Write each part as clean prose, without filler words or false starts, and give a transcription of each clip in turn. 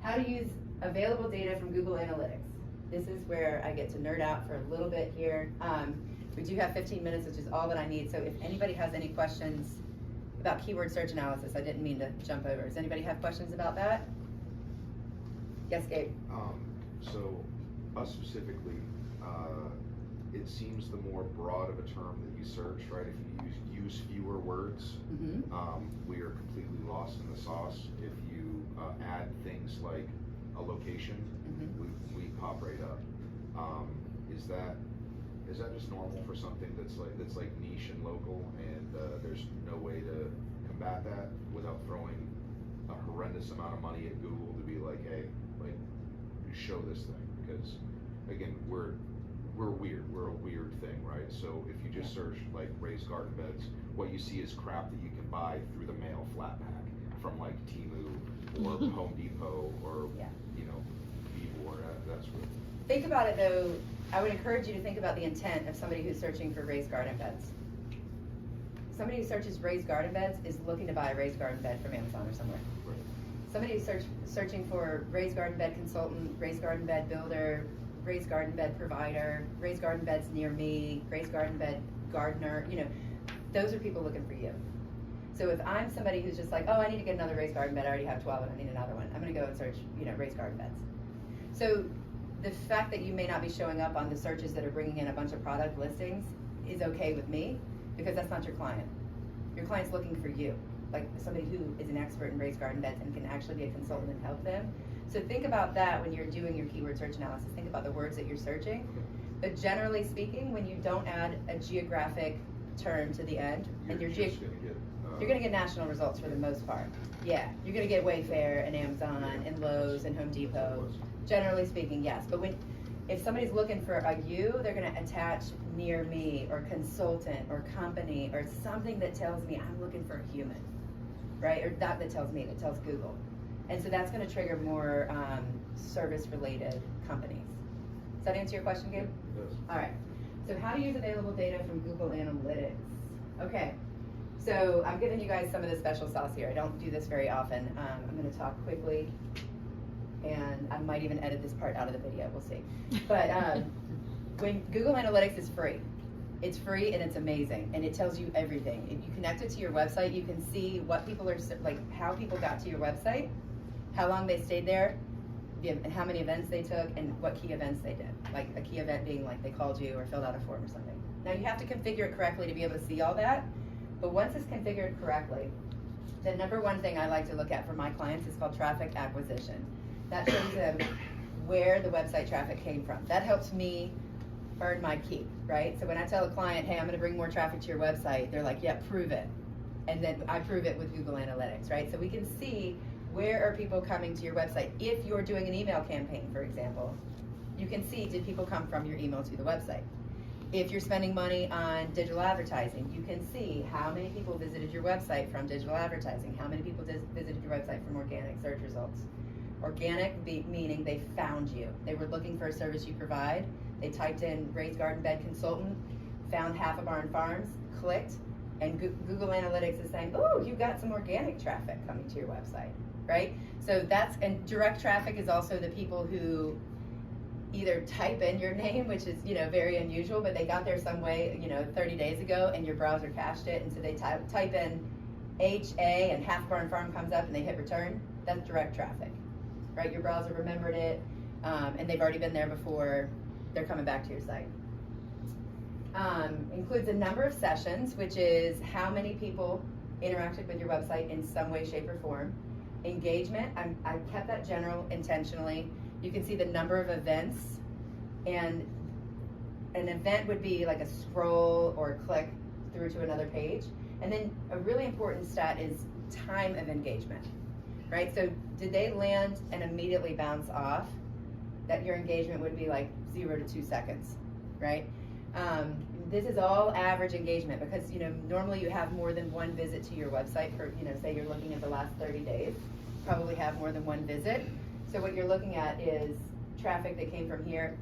how to use available data from Google Analytics. This is where I get to nerd out for a little bit here. We do have 15 minutes, which is all that I need. So if anybody has any questions about keyword search analysis, I didn't mean to jump over. Does anybody have questions about that? Yes, Gabe. So us specifically, it seems the more broad of a term that you search, right? If you use fewer words, we are completely lost in the sauce. If you add things like a location, we pop right up. Is that just normal for something that's like niche and local, and there's no way to combat that without throwing a horrendous amount of money at Google to be like, hey, like, show this thing? Because again, we're weird. We're a weird thing, right? So if you just search like raised garden beds, what you see is crap that you can buy through the mail flat pack from like Temu or Home Depot or Vivo or that sort of thing. Think about it though. I would encourage you to think about the intent of somebody who's searching for raised garden beds. Somebody who searches raised garden beds is looking to buy a raised garden bed from Amazon or somewhere. Right. Somebody who's searching for raised garden bed consultant, raised garden bed builder, raised garden bed provider, raised garden beds near me, raised garden bed gardener, those are people looking for you. So if I'm somebody who's just like, oh, I need to get another raised garden bed, I already have 12 and I need another one, I'm gonna go and search, raised garden beds. So the fact that you may not be showing up on the searches that are bringing in a bunch of product listings is okay with me, because that's not your client. Your client's looking for you, like somebody who is an expert in raised garden beds and can actually be a consultant and help them. So think about that when you're doing your keyword search analysis. Think about the words that you're searching. But generally speaking, when you don't add a geographic term to the end, you're gonna get national results for the most part. Yeah, you're gonna get Wayfair and Amazon and Lowe's and Home Depot. Generally speaking, yes. But if somebody's looking for a you, they're gonna attach near me or consultant or company or something that tells me I'm looking for a human, right? Or not that tells me, that tells Google. And so that's gonna trigger more service-related companies. Does that answer your question, Gabe? Yes. All right. So how to use available data from Google Analytics. Okay. So I'm giving you guys some of the special sauce here. I don't do this very often. I'm gonna talk quickly, and I might even edit this part out of the video, we'll see. But when Google Analytics is free. It's free and it's amazing, and it tells you everything. If you connect it to your website, you can see what people are, like how people got to your website, how long they stayed there, and how many events they took, and what key events they did. Like a key event being like they called you or filled out a form or something. Now you have to configure it correctly to be able to see all that, but once it's configured correctly, the number one thing I like to look at for my clients is called traffic acquisition. That shows them where the website traffic came from. That helps me earn my keep, right? So when I tell a client, hey, I'm gonna bring more traffic to your website, they're like, yeah, prove it. And then I prove it with Google Analytics, right? So we can see where are people coming to your website. If you're doing an email campaign, for example, you can see, did people come from your email to the website? If you're spending money on digital advertising, you can see how many people visited your website from digital advertising, how many people visited your website from organic search results. Organic meaning they found you. They were looking for a service you provide. They typed in raised garden bed consultant, found Half a Barn Farms, clicked, and Google Analytics is saying, oh, you got some organic traffic coming to your website, right? So and direct traffic is also the people who either type in your name, which is, very unusual, but they got there some way, 30 days ago, and your browser cached it, and so they type in HA and Half a Barn Farm comes up and they hit return. That's direct traffic, right? Your browser remembered it, and they've already been there before. They're coming back to your site. Includes a number of sessions, which is how many people interacted with your website in some way, shape, or form. Engagement, I kept that general intentionally. You can see the number of events, and an event would be like a scroll or a click through to another page. And then a really important stat is time of engagement, right? So did they land and immediately bounce off? That your engagement would be like 0 to 2 seconds, right? This is all average engagement because, normally you have more than one visit to your website for, say you're looking at the last 30 days, probably have more than one visit. So what you're looking at is traffic that came from here,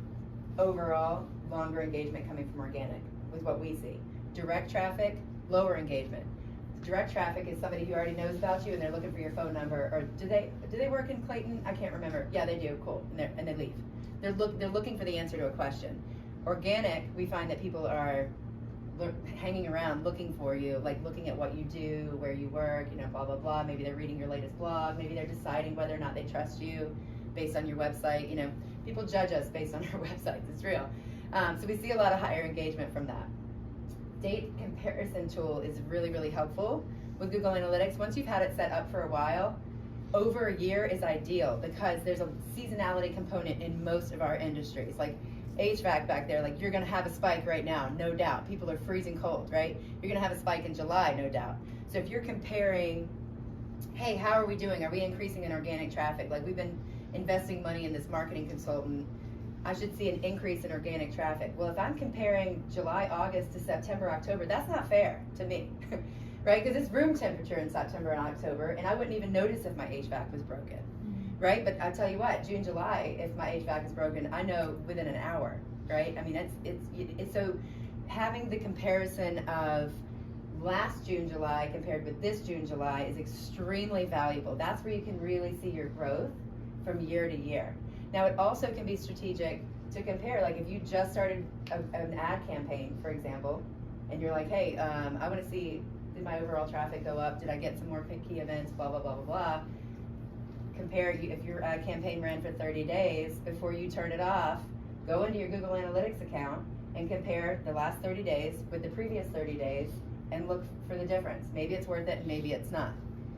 overall, longer engagement coming from organic with what we see. Direct traffic, lower engagement. direct traffic is somebody who already knows about you and they're looking for your phone number, or do they work in Clayton? I can't remember. Yeah, they do. Cool. And they leave. They're looking for the answer to a question. Organic, we find that people are hanging around looking for you, like looking at what you do, where you work, you know, blah blah blah. Maybe they're reading your latest blog. Maybe they're deciding whether or not they trust you based on your website. You know, people judge us based on our websites. It's real. So we see a lot of higher engagement from that. Date comparison tool is really, really helpful with Google Analytics. Once you've had it set up for a while, over a year is ideal because there's a seasonality component in most of our industries. Like HVAC back there, like you're gonna have a spike right now, no doubt. People are freezing cold, right? You're gonna have a spike in July, no doubt. So if you're comparing, hey, how are we doing? Are we increasing in organic traffic? Like we've been investing money in this marketing consultant. I should see an increase in organic traffic. Well, if I'm comparing July, August to September, October, that's not fair to me, right? Because it's room temperature in September and October, and I wouldn't even notice if my HVAC was broken. Right, but I'll tell you what, June, July, if my HVAC is broken, I know within an hour, right? I mean, it's so having the comparison of last June, July compared with this June, July is extremely valuable. That's where you can really see your growth from year to year. Now, it also can be strategic to compare, like if you just started an ad campaign, for example, and you're like, hey, I want to see, did my overall traffic go up? Did I get some more key events, blah, blah, blah, blah, blah. Compare, if your ad campaign ran for 30 days, before you turn it off, go into your Google Analytics account and compare the last 30 days with the previous 30 days and look for the difference. Maybe it's worth it, maybe it's not.